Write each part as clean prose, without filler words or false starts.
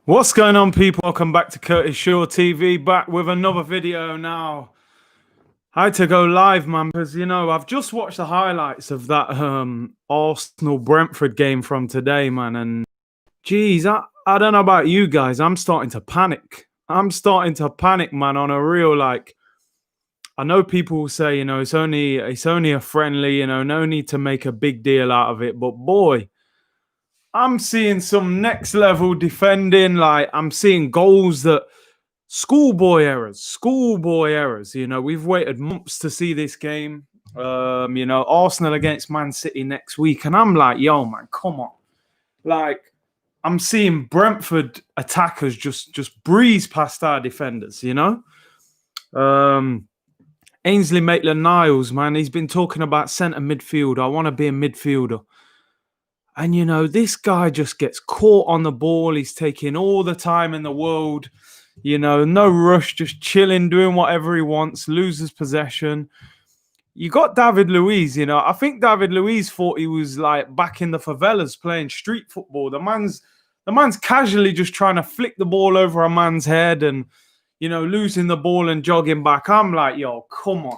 What's going on, people? Welcome back to Curtis Shaw TV, back with another video now. I had to go live, man, because, I've just watched the highlights of that Arsenal-Brentford game from today, man, and, geez, I don't know about you guys. I'm starting to panic. Man, on a real, I know people will say, it's only a friendly, no need to make a big deal out of it, but boy, I'm seeing some next level defending. Like, I'm seeing goals that schoolboy errors. We've waited months to see this game. Arsenal against Man City next week, and I'm like, yo, man, come on. Like, I'm seeing Brentford attackers just breeze past our defenders. Ainsley Maitland-Niles, man, he's been talking about centre midfield. I want to be a midfielder. And, this guy just gets caught on the ball. He's taking all the time in the world. No rush, just chilling, doing whatever he wants, loses possession. You got David Luiz, I think David Luiz thought he was like back in the favelas playing street football. The man's casually just trying to flick the ball over a man's head and, losing the ball and jogging back. I'm like, yo, come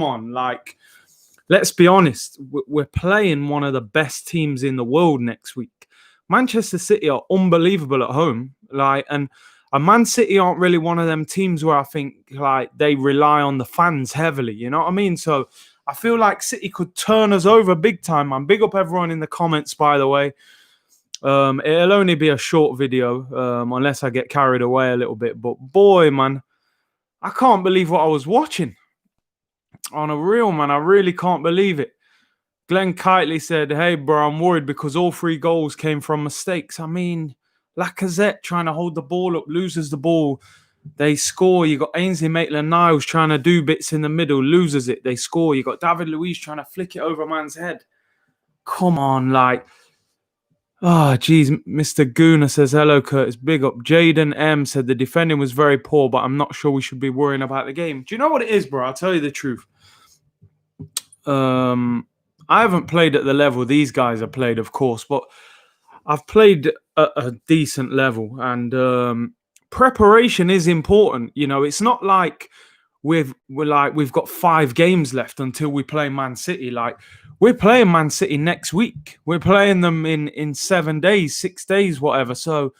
on. Like, let's be honest, we're playing one of the best teams in the world next week. Manchester City are unbelievable at home. And Man City aren't really one of them teams where I think they rely on the fans heavily. You know what I mean? So I feel like City could turn us over big time, man. Big up everyone in the comments, by the way. It'll only be a short video unless I get carried away a little bit. But boy, man, I can't believe what I was watching. On a real, man, I really can't believe it. Glenn Kitely said, hey, bro, I'm worried because all 3 goals came from mistakes. I mean, Lacazette trying to hold the ball up, loses the ball. They score. You got Ainsley Maitland-Niles trying to do bits in the middle, loses it. They score. You got David Luiz trying to flick it over a man's head. Come on, geez. Mr. Gooner says, hello, Curtis. Big up. Jaden M said the defending was very poor, but I'm not sure we should be worrying about the game. Do you know what it is, bro? I'll tell you the truth. I haven't played at the level these guys have played, of course, but I've played at a decent level, and preparation is important. It's not like we've got 5 games left until we play Man City. Like, we're playing Man City next week. We're playing them in 7 days, 6 days, whatever. So,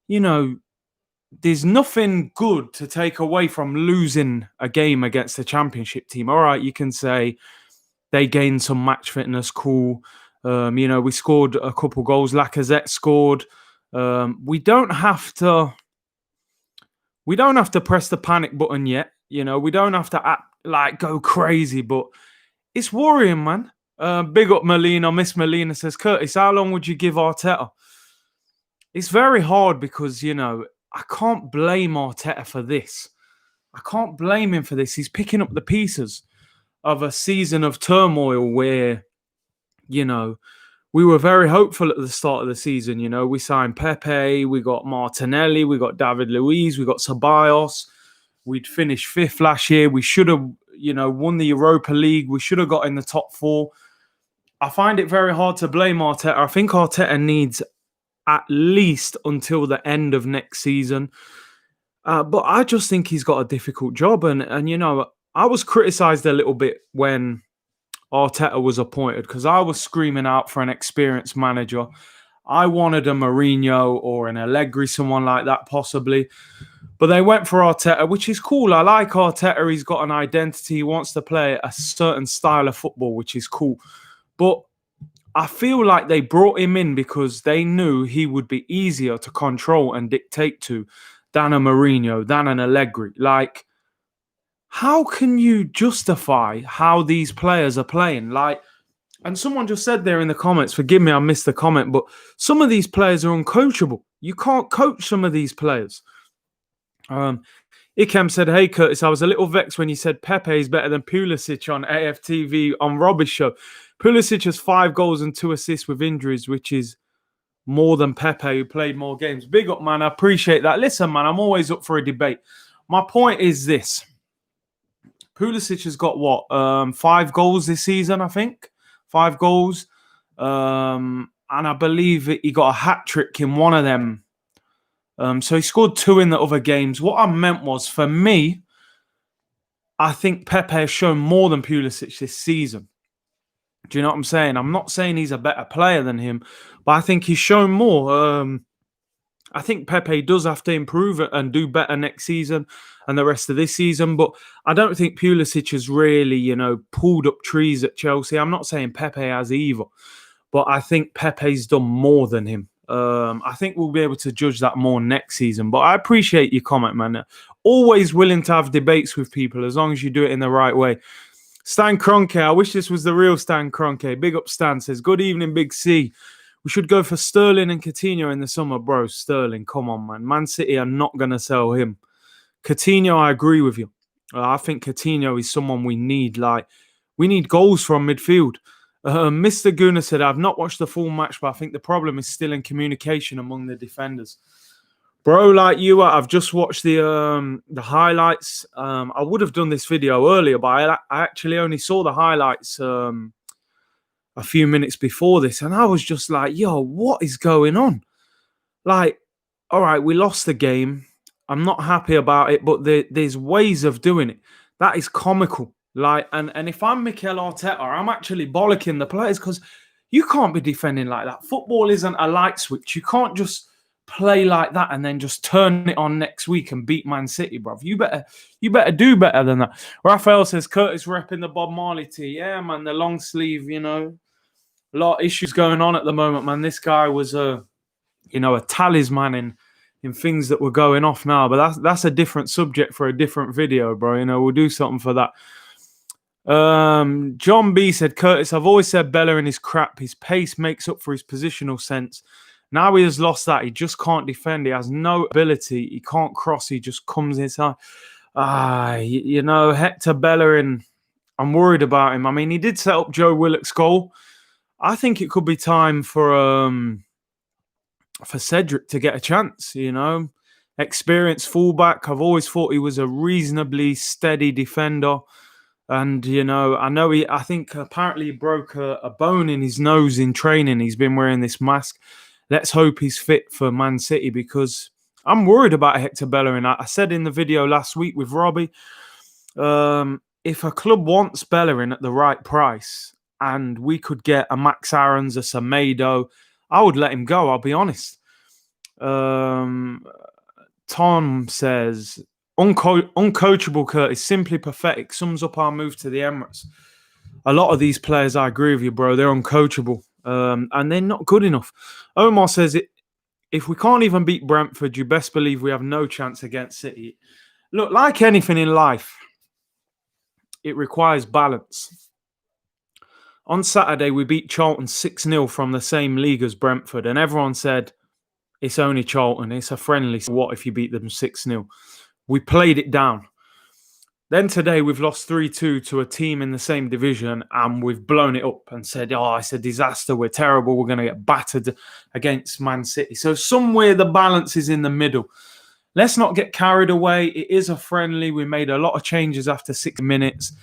there's nothing good to take away from losing a game against a championship team. All right, you can say they gained some match fitness, cool. We scored a couple goals. Lacazette scored. We don't have to press the panic button yet. We don't have to act go crazy, but it's worrying, man. Big up Melina. Miss Melina says, Curtis, how long would you give Arteta? It's very hard because, I can't blame Arteta for this. I can't blame him for this. He's picking up the pieces of a season of turmoil where, we were very hopeful at the start of the season. We signed Pepe, we got Martinelli, we got David Luiz, we got Ceballos. We'd finished 5th last year. We should have, won the Europa League. We should have got in the top 4. I find it very hard to blame Arteta. I think Arteta needs at least until the end of next season. But I just think he's got a difficult job. And I was criticised a little bit when Arteta was appointed because I was screaming out for an experienced manager. I wanted a Mourinho or an Allegri, someone like that possibly. But they went for Arteta, which is cool. I like Arteta. He's got an identity. He wants to play a certain style of football, which is cool. But I feel like they brought him in because they knew he would be easier to control and dictate to than a Mourinho, than an Allegri. Like, how can you justify how these players are playing? And someone just said there in the comments, forgive me, I missed the comment, but some of these players are uncoachable. You can't coach some of these players. Ikem said, hey, Curtis, I was a little vexed when you said Pepe is better than Pulisic on AFTV on Robbie's show. Pulisic has 5 goals and 2 assists with injuries, which is more than Pepe, who played more games. Big up, man. I appreciate that. Listen, man, I'm always up for a debate. My point is this. Pulisic has got, 5 goals this season, I think. 5 goals. And I believe he got a hat-trick in one of them So he scored 2 in the other games. What I meant was, for me, I think Pepe has shown more than Pulisic this season. Do you know what I'm saying? I'm not saying he's a better player than him, but I think he's shown more. I think Pepe does have to improve and do better next season and the rest of this season. But I don't think Pulisic has really, pulled up trees at Chelsea. I'm not saying Pepe has either, but I think Pepe's done more than him. I think we'll be able to judge that more next season. But I appreciate your comment, man. Always willing to have debates with people as long as you do it in the right way. Stan Kroenke, I wish this was the real Stan Kroenke. Big up Stan, says, good evening, Big C. We should go for Sterling and Coutinho in the summer, bro. Sterling, come on, man. Man City are not going to sell him. Coutinho, I agree with you. I think Coutinho is someone we need. We need goals from midfield. Mr. Guna said, I've not watched the full match, but I think the problem is still in communication among the defenders. Bro, like you, I've just watched the highlights. I would have done this video earlier, but I actually only saw the highlights a few minutes before this, and I was just like, yo, what is going on? Like, all right, we lost the game. I'm not happy about it, but there's ways of doing it. That is comical. And if I'm Mikel Arteta, I'm actually bollocking the players because you can't be defending like that. Football isn't a light switch. You can't just play like that and then just turn it on next week and beat Man City, bruv. You better do better than that. Raphael says, Curtis repping the Bob Marley tee. Yeah, man, the long sleeve, a lot of issues going on at the moment, man. This guy was a talisman in things that were going off now, but that's a different subject for a different video, bro. We'll do something for that. John B said, Curtis, I've always said Bellerin is crap. His pace makes up for his positional sense. Now he has lost that. He just can't defend. He has no ability. He can't cross. He just comes inside. Hector Bellerin, I'm worried about him. I mean, he did set up Joe Willock's goal. I think it could be time for Cedric to get a chance, Experienced fullback. I've always thought he was a reasonably steady defender. And, I think apparently he broke a bone in his nose in training. He's been wearing this mask. Let's hope he's fit for Man City because I'm worried about Hector Bellerin. I said in the video last week with Robbie, if a club wants Bellerin at the right price and we could get a Max Aarons, a Semedo, I would let him go, I'll be honest. Tom says, uncoachable Curtis, simply pathetic, sums up our move to the Emirates. A lot of these players, I agree with you, bro, they're uncoachable. And they're not good enough. Omar says, if we can't even beat Brentford, you best believe we have no chance against City. Look, like anything in life, it requires balance. On Saturday, we beat Charlton 6-0 from the same league as Brentford, and everyone said, it's only Charlton, it's a friendly. So what if you beat them 6-0? We played it down. Then today we've lost 3-2 to a team in the same division and we've blown it up and said, oh, it's a disaster. We're terrible. We're going to get battered against Man City. So somewhere the balance is in the middle. Let's not get carried away. It is a friendly. We made a lot of changes after 6 minutes.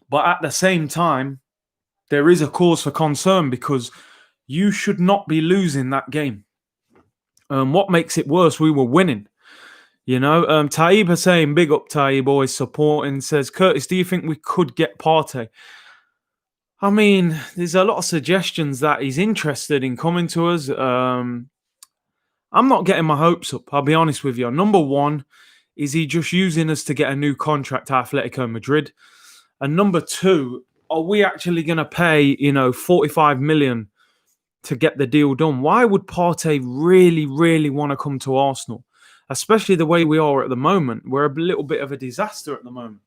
But at the same time, there is a cause for concern because you should not be losing that game. What makes it worse, we were winning. Taib is saying, big up Taib, always supporting, says, Curtis, do you think we could get Partey? I mean, there's a lot of suggestions that he's interested in coming to us. I'm not getting my hopes up, I'll be honest with you. Number one, is he just using us to get a new contract at Atletico Madrid? And number two, are we actually going to pay, 45 million to get the deal done? Why would Partey really, really want to come to Arsenal? Especially the way we are at the moment. We're a little bit of a disaster at the moment.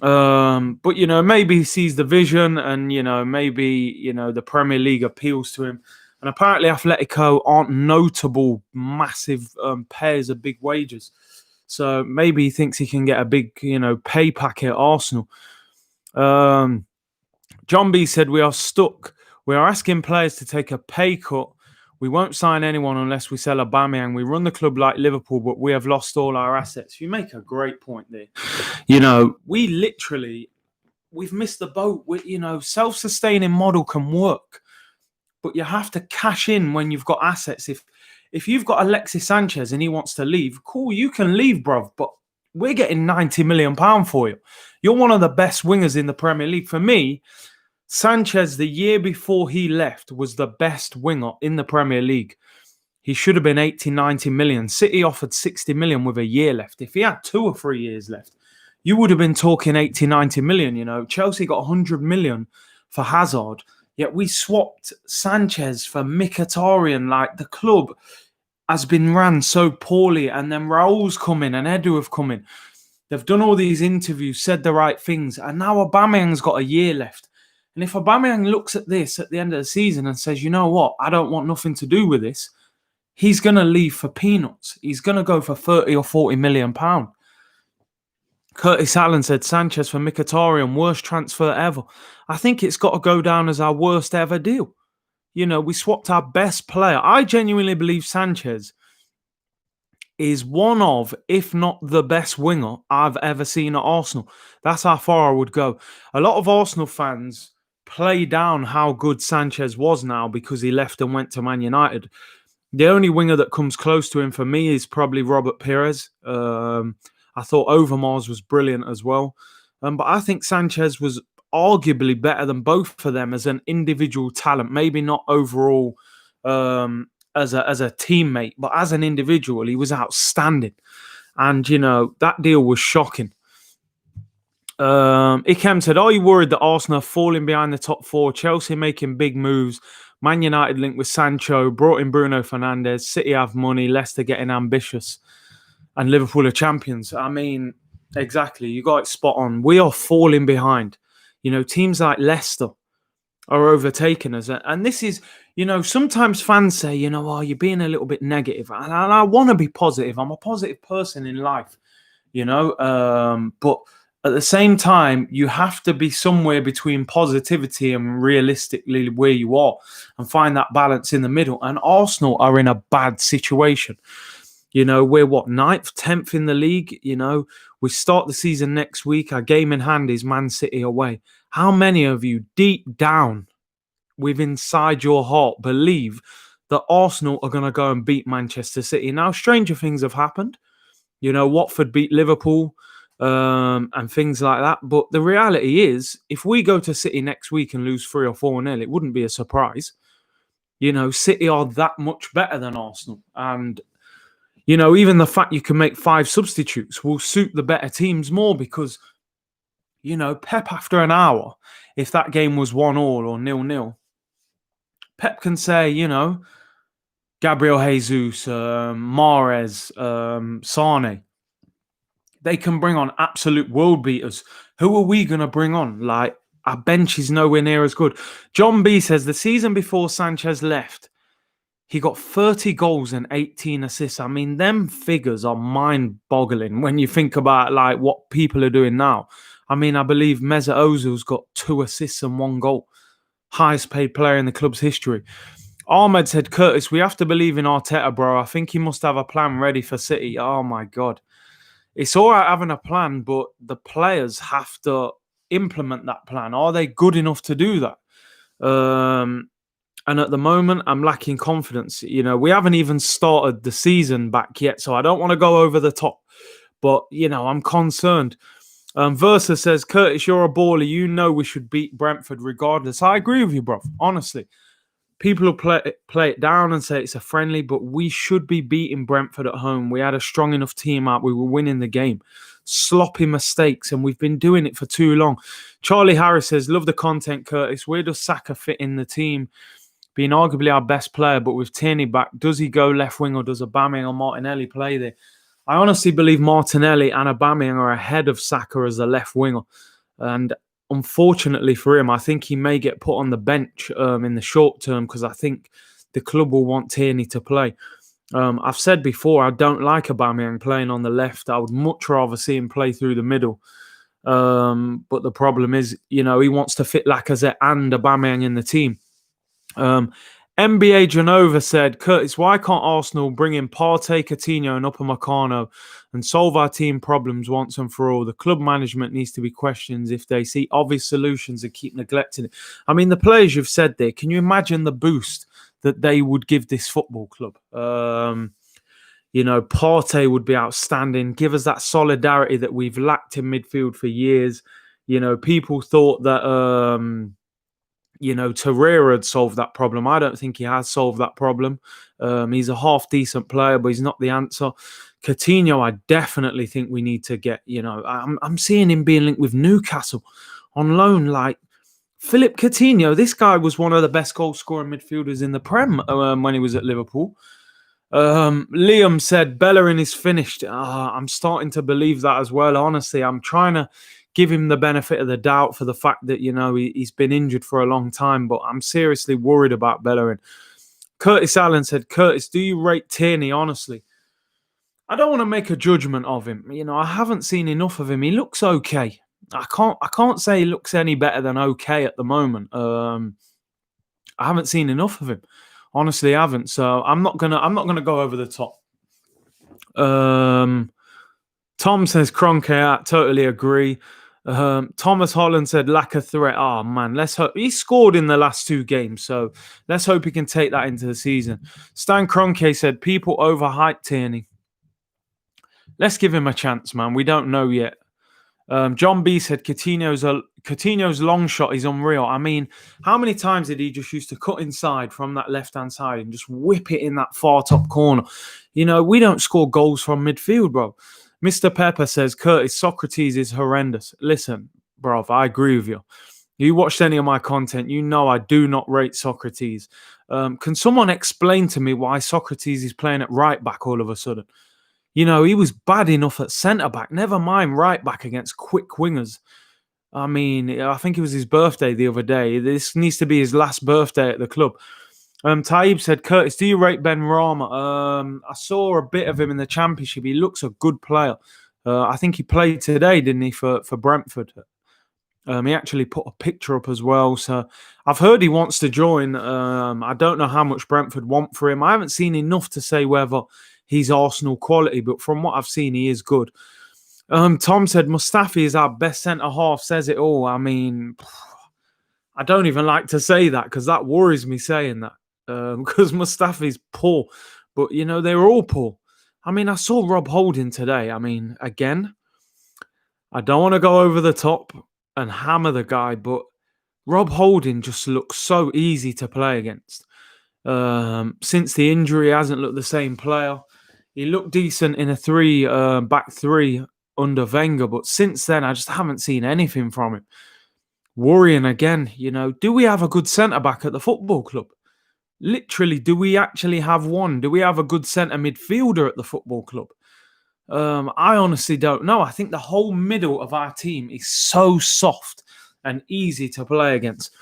But, maybe he sees the vision and, maybe, the Premier League appeals to him. And apparently Atletico aren't notable, massive payers of big wages. So maybe he thinks he can get a big, pay packet at Arsenal. John B said, we are stuck. We are asking players to take a pay cut. We won't sign anyone unless we sell Aubameyang. We run the club like Liverpool, but we have lost all our assets. You make a great point there. We've missed the boat. Self-sustaining model can work, but you have to cash in when you've got assets. If you've got Alexis Sanchez and he wants to leave, cool, you can leave, bruv. But we're getting £90 million for you. You're one of the best wingers in the Premier League. For me, Sanchez, the year before he left, was the best winger in the Premier League. He should have been 80, 90 million. City offered 60 million with a year left. If he had 2 or 3 years left, you would have been talking 80, 90 million, you know. Chelsea got 100 million for Hazard. Yet we swapped Sanchez for Mkhitaryan. Like, the club has been ran so poorly. And then Raul's coming and Edu have come in. They've done all these interviews, said the right things. And now Aubameyang's got a year left. And if Aubameyang looks at this at the end of the season and says, you know what, I don't want nothing to do with this, he's going to leave for peanuts. He's going to go for 30 or 40 million pounds. Curtis Allen said Sanchez for Mkhitaryan, worst transfer ever. I think it's got to go down as our worst ever deal. You know, we swapped our best player. I genuinely believe Sanchez is one of, if not the best winger I've ever seen at Arsenal. That's how far I would go. A lot of Arsenal fans play down how good Sanchez was now because he left and went to Man United. The only winger that comes close to him for me is probably Robert Pires. I thought Overmars was brilliant as well. But I think Sanchez was arguably better than both of them as an individual talent. Maybe not overall as a teammate, but as an individual, he was outstanding. And, you know, that deal was shocking. Ikem said, are you worried that Arsenal are falling behind the top 4? Chelsea making big moves. Man United linked with Sancho, brought in Bruno Fernandes. City have money, Leicester getting ambitious. And Liverpool are champions. I mean, exactly. You got it spot on. We are falling behind. You know, teams like Leicester are overtaking us. And this is, you know, sometimes fans say, you know, oh, you're being a little bit negative. And I want to be positive. I'm a positive person in life, you know. But at the same time, you have to be somewhere between positivity and realistically where you are and find that balance in the middle. And Arsenal are in a bad situation. You know, we're 9th, 10th in the league. You know, we start the season next week. Our game in hand is Man City away. How many of you deep down within inside your heart believe that Arsenal are going to go and beat Manchester City? Now, stranger things have happened. You know, Watford beat Liverpool and things like that. But the reality is, if we go to City next week and lose 3 or 4-0, it wouldn't be a surprise. You know, City are that much better than Arsenal. And you know, even the fact you can make 5 substitutes will suit the better teams more because, you know, Pep after an hour, if that game was 1-1 or 0-0, Pep can say, you know, Gabriel Jesus, Mahrez, Sane, they can bring on absolute world beaters. Who are we going to bring on? Like, our bench is nowhere near as good. John B says the season before Sanchez left, he got 30 goals and 18 assists. I mean, them figures are mind-boggling when you think about like what people are doing now. I mean, I believe Mesut Ozil's got 2 assists and 1 goal. Highest paid player in the club's history. Ahmed said, Curtis, we have to believe in Arteta, bro. I think he must have a plan ready for City. Oh, my God. It's all right having a plan, but the players have to implement that plan. Are they good enough to do that? And at the moment, I'm lacking confidence. You know, we haven't even started the season back yet, so I don't want to go over the top. But, you know, I'm concerned. Versa says, Curtis, you're a baller. You know we should beat Brentford regardless. I agree with you, bro. Honestly. People will play it down and say it's a friendly, but we should be beating Brentford at home. We had a strong enough team out. We were winning the game. Sloppy mistakes, and we've been doing it for too long. Charlie Harris says, love the content, Curtis. Where does Saka fit in the team? Being arguably our best player, but with Tierney back, does he go left wing or does Aubameyang or Martinelli play there? I honestly believe Martinelli and Aubameyang are ahead of Saka as a left winger. And unfortunately for him, I think he may get put on the bench in the short term because I think the club will want Tierney to play. I've said before, I don't like Aubameyang playing on the left. I would much rather see him play through the middle. But the problem is, you know, he wants to fit Lacazette and Aubameyang in the team. NBA Genova said, Curtis, why can't Arsenal bring in Partey, Coutinho and Upamecano and solve our team problems once and for all? The club management needs to be questioned if they see obvious solutions and keep neglecting it. I mean, the players you've said there, can you imagine the boost that they would give this football club. Partey would be outstanding, give us that solidarity that we've lacked in midfield for years. People thought that, Torreira had solved that problem. I don't think he has solved that problem. He's a half-decent player, but he's not the answer. Coutinho, I definitely think we need to get, I'm seeing him being linked with Newcastle on loan. Like, Philip Coutinho, this guy was one of the best goal-scoring midfielders in the Prem when he was at Liverpool. Liam said Bellerin is finished. I'm starting to believe that as well. Honestly, I'm trying to give him the benefit of the doubt for the fact that, he's been injured for a long time, but I'm seriously worried about Bellerin. Curtis Allen said, Curtis, do you rate Tierney? Honestly, I don't want to make a judgment of him. I haven't seen enough of him. He looks okay. I can't say he looks any better than okay at the moment. I haven't seen enough of him. Honestly, I haven't. So I'm not gonna go over the top. Tom says Kroenke. I totally agree. Thomas Holland said lack of threat. Oh man, let's hope he scored in the last 2 games. So let's hope he can take that into the season. Stan Kroenke said people overhyped Tierney. Let's give him a chance, man. We don't know yet. John B said Coutinho's long shot is unreal. I mean, how many times did he just used to cut inside from that left-hand side and just whip it in that far top corner? We don't score goals from midfield, bro. Mr. Pepper says, Curtis, Socrates is horrendous. Listen, bro, I agree with you. You watched any of my content, I do not rate Socrates. Can someone explain to me why Socrates is playing at right back all of a sudden? He was bad enough at centre-back. Never mind right back against quick wingers. I mean, I think it was his birthday the other day. This needs to be his last birthday at the club. Taib said, Curtis, do you rate Ben Rama? I saw a bit of him in the Championship. He looks a good player. I think he played today, didn't he, for Brentford? He actually put a picture up as well. So I've heard he wants to join. I don't know how much Brentford want for him. I haven't seen enough to say whether he's Arsenal quality, but from what I've seen, he is good. Tom said Mustafi is our best centre-half, says it all. I mean, I don't even like to say that because that worries me saying that because Mustafi's poor. But, they're all poor. I mean, I saw Rob Holding today. I mean, again, I don't want to go over the top and hammer the guy, but Rob Holding just looks so easy to play against. Since the injury, he hasn't looked the same player. He looked decent in a back three under Wenger, but since then, I just haven't seen anything from him. Worrying again, do we have a good centre-back at the football club? Literally, do we actually have one? Do we have a good centre midfielder at the football club? I honestly don't know. I think the whole middle of our team is so soft and easy to play against.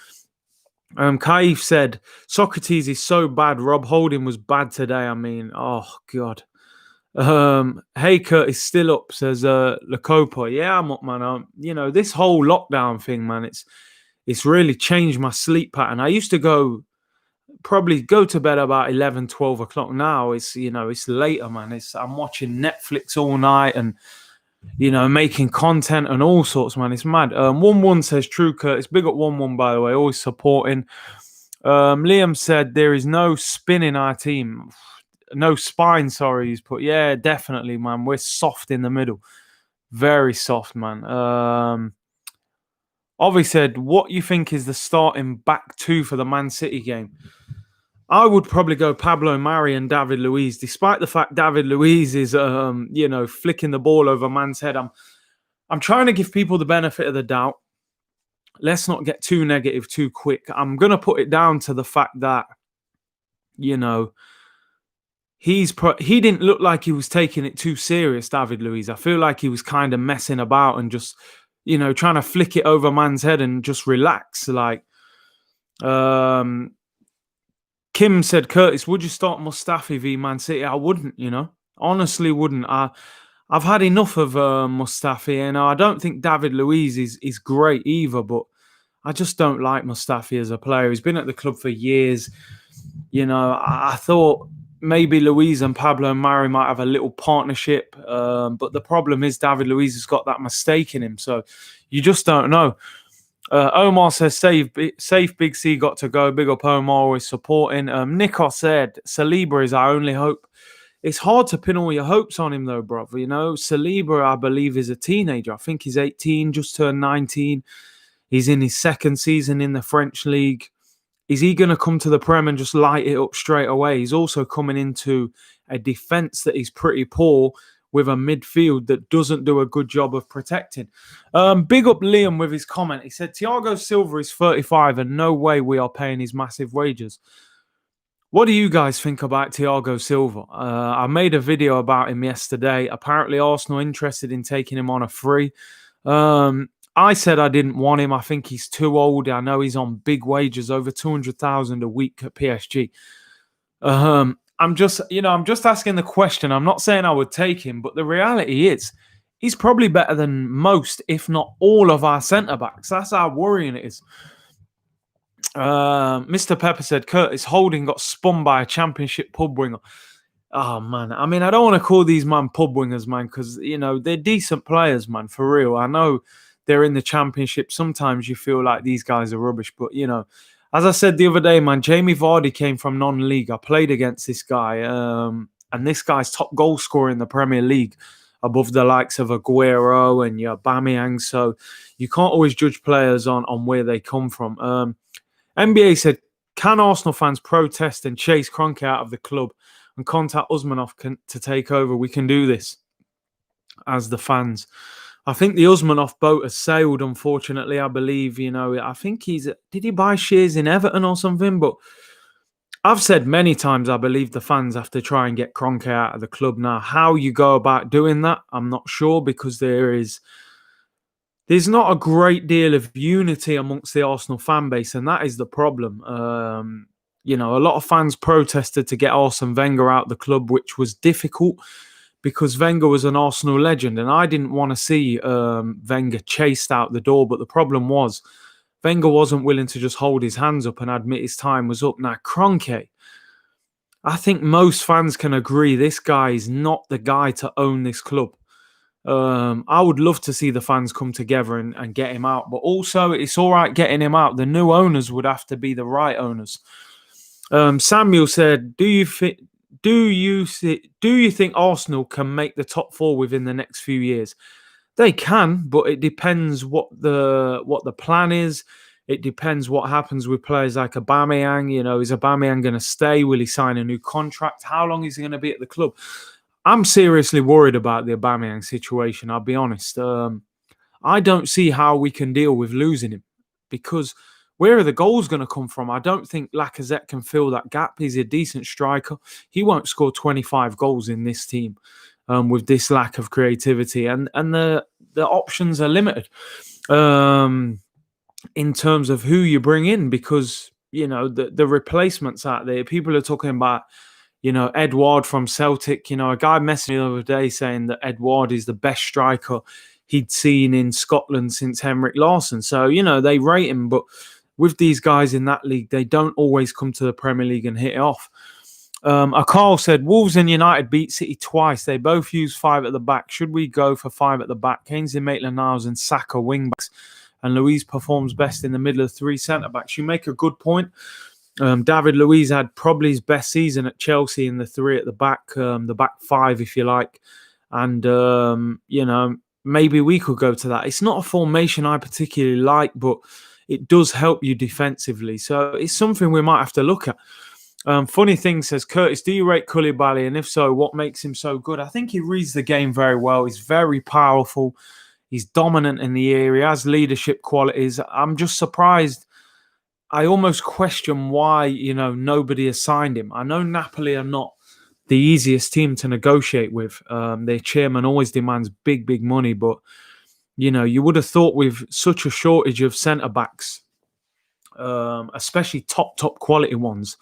Kaif said, Socrates is so bad. Rob Holding was bad today. I mean, oh, God. Hey, Curtis, still up, says Lacopa. Yeah, I'm up, man. This whole lockdown thing, man, it's really changed my sleep pattern. I used to probably go to bed about 11, 12 o'clock. Now it's later, man. I'm watching Netflix all night and, making content and all sorts, man. It's mad. 1-1 says True Curtis. Big up 1-1, by the way, always supporting. Liam said there is no spin in our team. No spine, sorry, he's put. Yeah, definitely, man. We're soft in the middle. Very soft, man. Ovi said, what you think is the starting back 2 for the Man City game? I would probably go Pablo Mari and David Luiz, despite the fact David Luiz is, flicking the ball over man's head. I'm trying to give people the benefit of the doubt. Let's not get too negative too quick. I'm going to put it down to the fact that, he didn't look like he was taking it too serious, David Luiz. I feel like he was kind of messing about and just, trying to flick it over man's head and just relax. Like, Kim said, Curtis, would you start Mustafi v Man City? I wouldn't, honestly wouldn't. I've had enough of Mustafi, and I don't think David Luiz is great either, but I just don't like Mustafi as a player. He's been at the club for years. I thought maybe Luiz and Pablo Mari might have a little partnership, but the problem is David Luiz has got that mistake in him, so you just don't know. Omar says, safe Big C got to go. Big up Omar, always supporting. Nikos said, Saliba is our only hope. It's hard to pin all your hopes on him, though, brother. You know, Saliba, I believe, is a teenager. I think he's 18, just turned 19. He's in his second season in the French league. Is he going to come to the Prem and just light it up straight away? He's also coming into a defence that is pretty poor with a midfield that doesn't do a good job of protecting. Big up Liam with his comment. He said, Thiago Silva is 35 and no way we are paying his massive wages. What do you guys think about Thiago Silva? I made a video about him yesterday. Apparently, Arsenal interested in taking him on a free. I said I didn't want him. I think he's too old. I know he's on big wages, over 200,000 a week at PSG. I'm just asking the question. I'm not saying I would take him, but the reality is he's probably better than most, if not all, of our centre-backs. That's how worrying it is. Mr. Pepper said, Curtis Holding got spun by a championship pub winger. Oh, man. I mean, I don't want to call these man pub wingers, man, because, you know, they're decent players, man, for real. I know they're in the championship. Sometimes you feel like these guys are rubbish. But, you know, as I said the other day, man, Jamie Vardy came from non-league. I played against this guy. And this guy's top goal scorer in the Premier League, above the likes of Aguero and your Aubameyang. So you can't always judge players on where they come from. NBA said, can Arsenal fans protest and chase Kroenke out of the club and contact Usmanov to take over? We can do this as the fans. I think the Usmanov boat has sailed, unfortunately, I believe. You know, I think did he buy shares in Everton or something? But I've said many times, I believe the fans have to try and get Kroenke out of the club. Now, how you go about doing that, I'm not sure, because there's not a great deal of unity amongst the Arsenal fan base, and that is the problem. You know, a lot of fans protested to get Arsene Wenger out of the club, which was difficult because Wenger was an Arsenal legend, and I didn't want to see Wenger chased out the door. But the problem was Wenger wasn't willing to just hold his hands up and admit his time was up. Now, Kroenke, I think most fans can agree this guy is not the guy to own this club. I would love to see the fans come together and get him out, but also it's all right getting him out. The new owners would have to be the right owners. Samuel said, "Do you think Arsenal can make the top four within the next few years?" They can, but it depends what the plan is. It depends what happens with players like Aubameyang. You know, is Aubameyang going to stay? Will he sign a new contract? How long is he going to be at the club? I'm seriously worried about the Aubameyang situation, I'll be honest. I don't see how we can deal with losing him, because where are the goals going to come from? I don't think Lacazette can fill that gap. He's a decent striker. He won't score 25 goals in this team with this lack of creativity. And the options are limited in terms of who you bring in, because, you know, the replacements out there, people are talking about, you know, Edouard from Celtic. You know, a guy messaged me the other day saying that Edouard is the best striker he'd seen in Scotland since Henrik Larsson. So, you know, they rate him. But with these guys in that league, they don't always come to the Premier League and hit it off. Carl said, Wolves and United beat City twice. They both use 5 at the back. Should we go for 5 at the back? Kingsley Maitland-Niles and Saka wing-backs. And Luiz performs best in the middle of 3 centre-backs. You make a good point. David Luiz had probably his best season at Chelsea in the 3 at the back 5, if you like. And, you know, maybe we could go to that. It's not a formation I particularly like, but it does help you defensively. So it's something we might have to look at. Funny thing says, Curtis, do you rate Koulibaly? And if so, what makes him so good? I think he reads the game very well. He's very powerful. He's dominant in the area. He has leadership qualities. I'm just surprised. I almost question why, you know, nobody has signed him. I know Napoli are not the easiest team to negotiate with. Their chairman always demands big, big money. But, you know, you would have thought with such a shortage of centre-backs, especially top quality ones,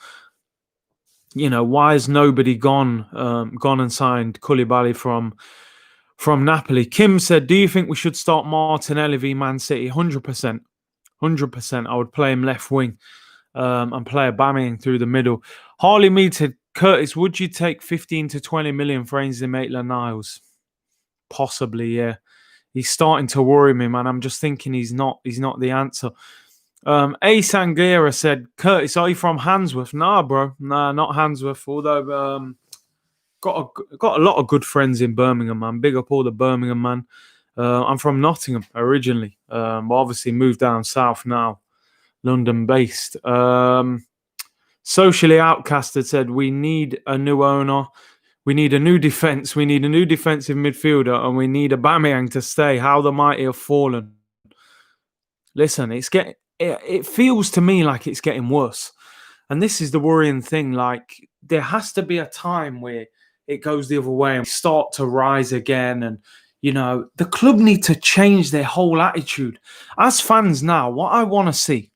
you know, why has nobody gone and signed Koulibaly from Napoli? Kim said, do you think we should start Martinelli v Man City? 100%. 100%. I would play him left wing and play Aubameyang through the middle. Harley Mead said, Curtis, would you take 15 to 20 million for Ainsley Maitland-Niles? Possibly, yeah. he's starting to worry me, man. I'm just thinking he's not the answer. A. Sangira said, Curtis, are you from Handsworth? Nah, bro. Nah, not Handsworth. Although got a lot of good friends in Birmingham, man. Big up all the Birmingham, man. I'm from Nottingham originally, but obviously moved down south now, London based. Socially Outcasted said, we need a new owner. We need a new defence. We need a new defensive midfielder, and we need Aubameyang to stay. How the mighty have fallen. Listen, it feels to me like it's getting worse. And this is the worrying thing. Like, there has to be a time where it goes the other way and we start to rise again. And, the club need to change their whole attitude. As fans now, what I want to see,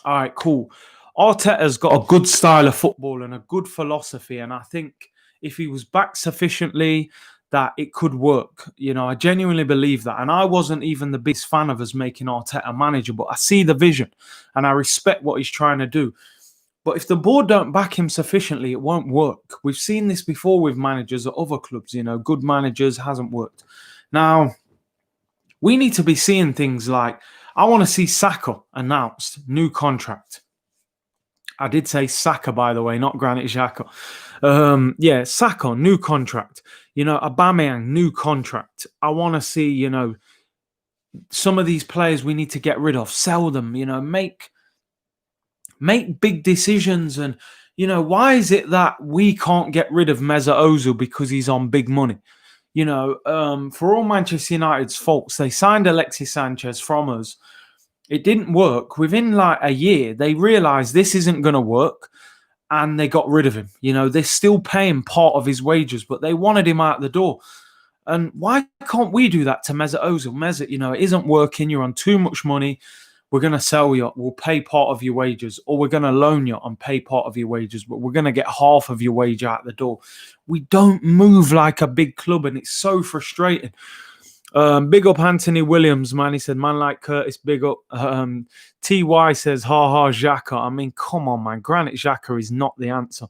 all right, cool. Arteta's got a good style of football and a good philosophy. And I think if he was back sufficiently, that it could work. I genuinely believe that. And I wasn't even the biggest fan of us making Arteta manager, but I see the vision and I respect what he's trying to do. But if the board don't back him sufficiently, it won't work. We've seen this before with managers at other clubs, good managers, hasn't worked. Now, we need to be seeing things like, I want to see Saka announced, new contract. I did say Saka, by the way, not Granit Xhaka. Saka, new contract. Aubameyang, new contract. I want to see, some of these players we need to get rid of, sell them, make big decisions. And, why is it that we can't get rid of Mesut Ozil because he's on big money? For all Manchester United's faults, they signed Alexis Sanchez from us. It didn't work. Within like a year, they realized this isn't going to work and they got rid of him. They're still paying part of his wages, but they wanted him out the door. And why can't we do that to Mesut Ozil? Mesut, it isn't working. You're on too much money. We're going to sell you. We'll pay part of your wages, or we're going to loan you and pay part of your wages, but we're going to get half of your wage out the door. We don't move like a big club, and it's so frustrating. Big up Anthony Williams, man. He said, man like Curtis, big up. TY says, ha Xhaka. I mean, come on, man. Granit Xhaka is not the answer.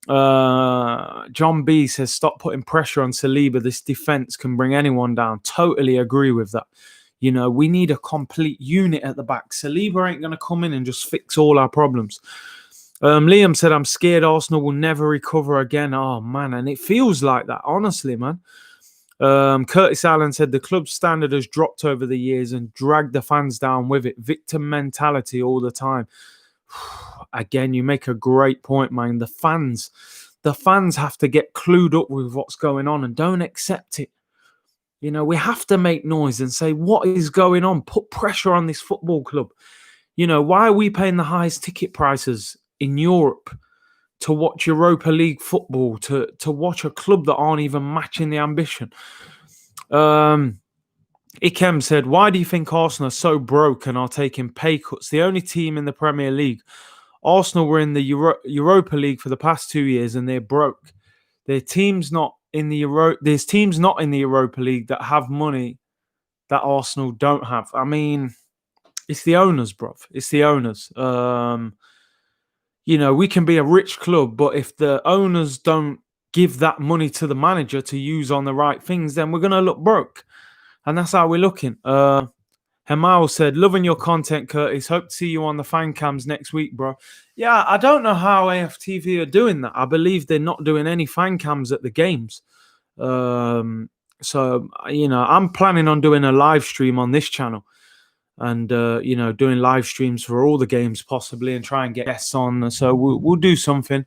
John B says, stop putting pressure on Saliba. This defense can bring anyone down. Totally agree with that. We need a complete unit at the back. Saliba ain't going to come in and just fix all our problems. Liam said, I'm scared Arsenal will never recover again. Oh, man. And it feels like that, honestly, man. Curtis Allen said the club's standard has dropped over the years and dragged the fans down with it. Victim mentality all the time. Again, you make a great point, man. The fans have to get clued up with what's going on and don't accept it. We have to make noise and say, what is going on? Put pressure on this football club. Why are we paying the highest ticket prices in Europe to watch Europa League football, to watch a club that aren't even matching the ambition? Ikem said, why do you think Arsenal are so broke and are taking pay cuts? The only team in the Premier League. Arsenal were in the Europa League for the past 2 years and they're broke. There's teams not in the Europa League that have money that Arsenal don't have. I mean, it's the owners, bruv. It's the owners. We can be a rich club, but if the owners don't give that money to the manager to use on the right things, then we're going to look broke. And that's how we're looking. Hemal said, loving your content, Curtis. Hope to see you on the fan cams next week, bro. Yeah, I don't know how AFTV are doing that. I believe they're not doing any fan cams at the games. I'm planning on doing a live stream on this channel. And, doing live streams for all the games possibly and try and get guests on. So we'll do something.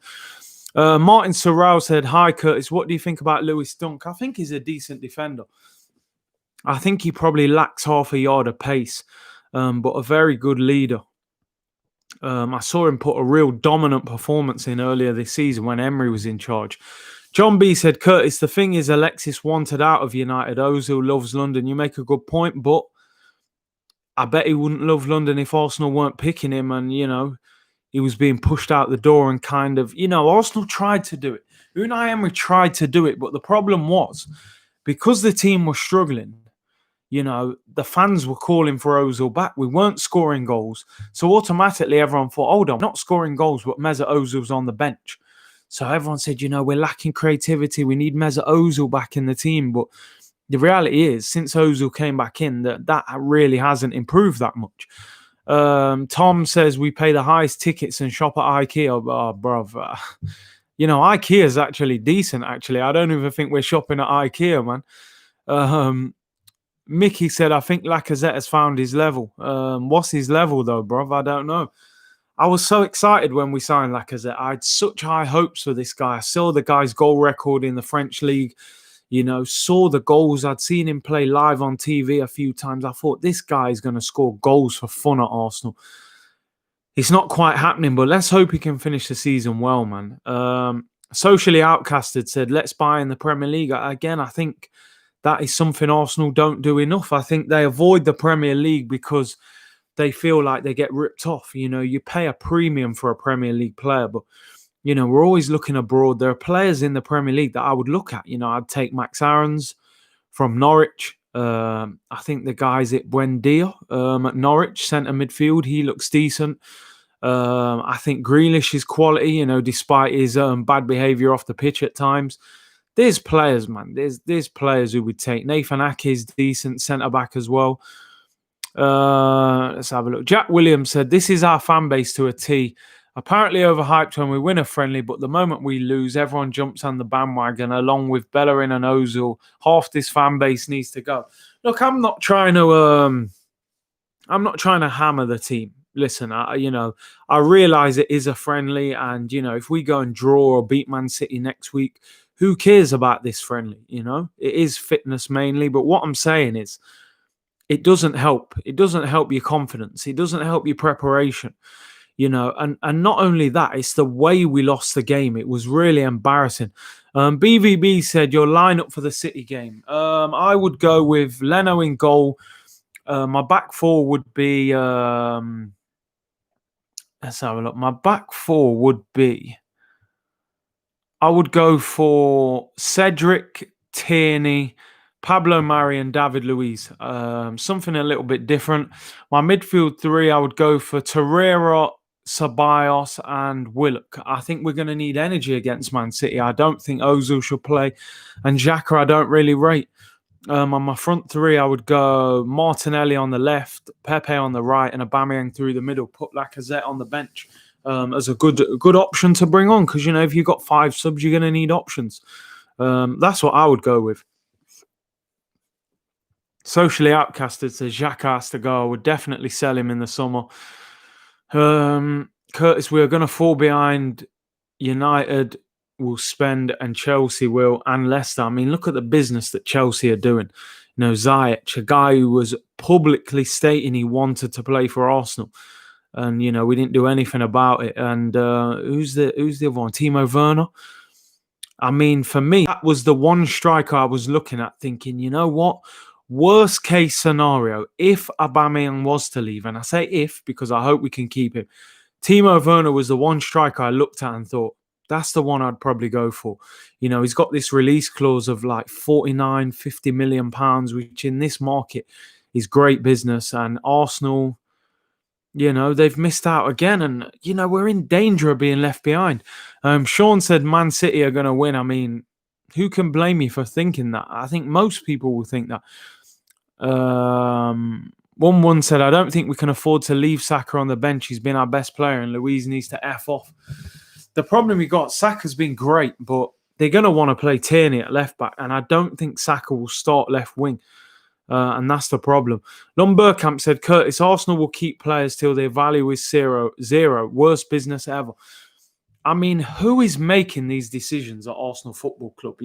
Martin Sorrell said, hi, Curtis. What do you think about Lewis Dunk? I think he's a decent defender. I think he probably lacks half a yard of pace, but a very good leader. I saw him put a real dominant performance in earlier this season when Emery was in charge. John B said, Curtis, the thing is Alexis wanted out of United. Ozil loves London. You make a good point, but I bet he wouldn't love London if Arsenal weren't picking him and, he was being pushed out the door and kind of, Arsenal tried to do it. Unai Emery tried to do it, but the problem was because the team was struggling, the fans were calling for Ozil back. We weren't scoring goals. So automatically everyone thought, hold on, not scoring goals, but Mesut Ozil's on the bench. So everyone said, we're lacking creativity. We need Mesut Ozil back in the team. But the reality is, since Ozil came back in, that really hasn't improved that much. Tom says we pay the highest tickets and shop at IKEA. Oh, bruv. IKEA is actually decent, actually. I don't even think we're shopping at IKEA, man. Mickey said, I think Lacazette has found his level. What's his level, though, bruv? I don't know. I was so excited when we signed Lacazette. I had such high hopes for this guy. I saw the guy's goal record in the French league, saw the goals. I'd seen him play live on TV a few times. I thought, this guy is going to score goals for fun at Arsenal. It's not quite happening, but let's hope he can finish the season well, man. Socially Outcasted said, let's buy in the Premier League. Again, I think that is something Arsenal don't do enough. I think they avoid the Premier League because they feel like they get ripped off. You pay a premium for a Premier League player, but, we're always looking abroad. There are players in the Premier League that I would look at. I'd take Max Aarons from Norwich. I think the guy's at Buendia at Norwich, centre midfield. He looks decent. I think Grealish is quality, despite his bad behaviour off the pitch at times. There's players, man. There's players who would take. Nathan Ake is decent, centre-back as well. Let's have a look. Jack Williams said, this is our fan base to a T. Apparently overhyped when we win a friendly, but the moment we lose, everyone jumps on the bandwagon along with Bellerin and Ozil. Half this fan base needs to go. Look, I'm not trying to hammer the team. Listen, I realise it is a friendly, and if we go and draw or beat Man City next week, who cares about this friendly? It is fitness mainly, but what I'm saying is, it doesn't help. It doesn't help your confidence. It doesn't help your preparation. And not only that, it's the way we lost the game. It was really embarrassing. BVB said your lineup for the City game. I would go with Leno in goal. My back four would be. Let's have a look. My back four would be. I would go for Cedric, Tierney, Pablo Mari and David Luiz. Something a little bit different. My midfield three, I would go for Torreira, Ceballos and Willock. I think we're going to need energy against Man City. I don't think Ozil should play. And Xhaka, I don't really rate. On my front three, I would go Martinelli on the left, Pepe on the right, and Aubameyang through the middle. Put Lacazette on the bench as a good option to bring on. Because, if you've got 5 subs, you're going to need options. That's what I would go with. Socially Outcasted says Xhaka has to go. I would definitely sell him in the summer. Curtis, we're going to fall behind. United will spend and Chelsea will, and Leicester. I mean, look at the business that Chelsea are doing. Ziyech, a guy who was publicly stating he wanted to play for Arsenal. And, we didn't do anything about it. And who's the other one? Timo Werner. I mean, for me, that was the one striker I was looking at thinking, you know what? Worst case scenario, if Aubameyang was to leave, and I say if because I hope we can keep him, Timo Werner was the one striker I looked at and thought, that's the one I'd probably go for. He's got this release clause of like 49, 50 million pounds, which in this market is great business. And Arsenal, they've missed out again. And, we're in danger of being left behind. Sean said Man City are going to win. I mean, who can blame me for thinking that? I think most people will think that. One said, I don't think we can afford to leave Saka on the bench. He's been our best player and Luiz needs to F off. The problem we got, Saka's been great, but they're going to want to play Tierney at left back. And I don't think Saka will start left wing. And that's the problem. Lon Burkamp said, Curtis, Arsenal will keep players till their value is zero. Worst business ever. I mean, who is making these decisions at Arsenal Football Club?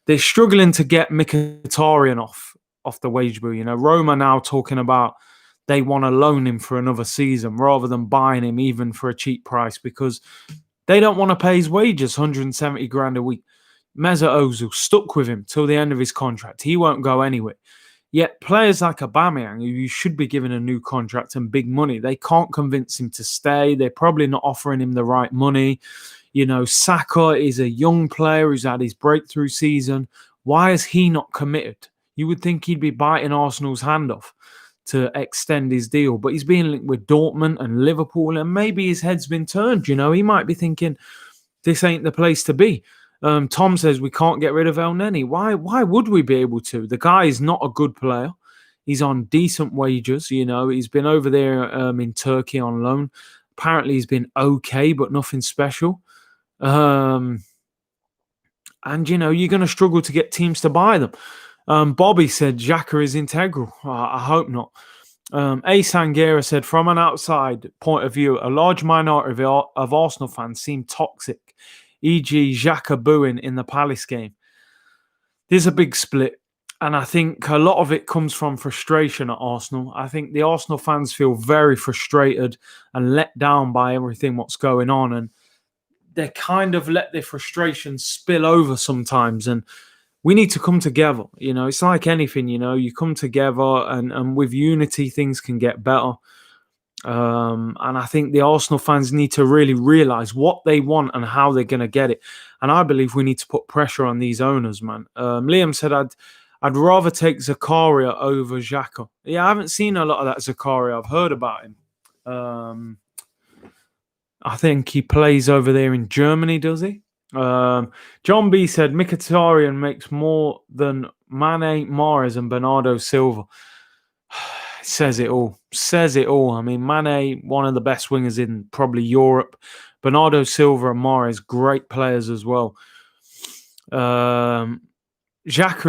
They're struggling to get Mkhitaryan off the wage bill. Roma now talking about they want to loan him for another season rather than buying him even for a cheap price because they don't want to pay his wages, 170 grand a week. Mesut Ozil stuck with him till the end of his contract. He won't go anywhere. Yet players like Aubameyang, who you should be giving a new contract and big money, they can't convince him to stay. They're probably not offering him the right money. Saka is a young player who's had his breakthrough season. Why is he not committed? You would think he'd be biting Arsenal's hand off to extend his deal, but he's being linked with Dortmund and Liverpool, and maybe his head's been turned. He might be thinking this ain't the place to be. Tom says we can't get rid of El Neni. Why would we be able to? The guy is not a good player. He's on decent wages, you know. He's been over there in Turkey on loan. Apparently he's been okay, but nothing special. And, you know, you're going to struggle to get teams to buy them. Bobby said Xhaka is integral. I hope not. A. Sangera said, from an outside point of view, a large minority of Arsenal fans seem toxic, e.g. Xhaka booing in the Palace game. There's a big split, and I think a lot of it comes from frustration at Arsenal. I think the Arsenal fans feel very frustrated and let down by everything what's going on, and they kind of let their frustration spill over sometimes, and we need to come together. You know, it's like anything, you know, you come together and with unity, things can get better. And I think the Arsenal fans need to really realise what they want and how they're going to get it. And I believe we need to put pressure on these owners, man. Liam said, I'd rather take Zakaria over Xhaka. Yeah, I haven't seen a lot of that Zakaria. I've heard about him. I think he plays over there in Germany, does he? John B said Mkhitaryan makes more than Mane, Mahrez, and Bernardo Silva. Says it all. Says it all. I mean, Mane, one of the best wingers in probably Europe. Bernardo Silva and Mahrez, great players as well. Xhaka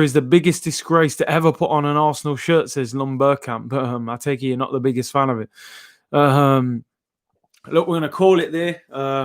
is the biggest disgrace to ever put on an Arsenal shirt, says Lumberkamp. But I take it you're not the biggest fan of it. Look, we're going to call it there.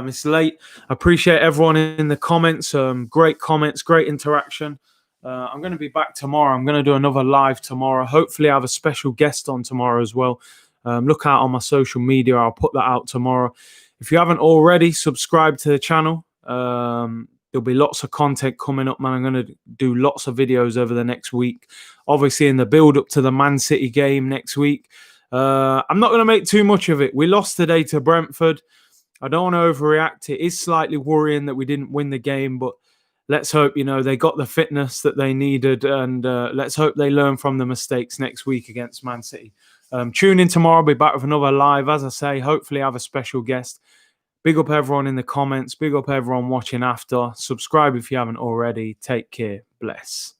It's late. I appreciate everyone in the comments. Great comments, great interaction. I'm going to be back tomorrow. I'm going to do another live tomorrow. Hopefully, I have a special guest on tomorrow as well. Look out on my social media. I'll put that out tomorrow. If you haven't already, subscribe to the channel. There'll be lots of content coming up, man. I'm going to do lots of videos over the next week. Obviously, in the build-up to the Man City game next week. I'm not going to make too much of it. We lost today to Brentford. I don't want to overreact. It is slightly worrying that we didn't win the game, but let's hope, you know, they got the fitness that they needed, and let's hope they learn from the mistakes next week against Man City. Tune in tomorrow. I'll be back with another live. As I say, hopefully I have a special guest. Big up everyone in the comments. Big up everyone watching after. Subscribe if you haven't already. Take care. Bless.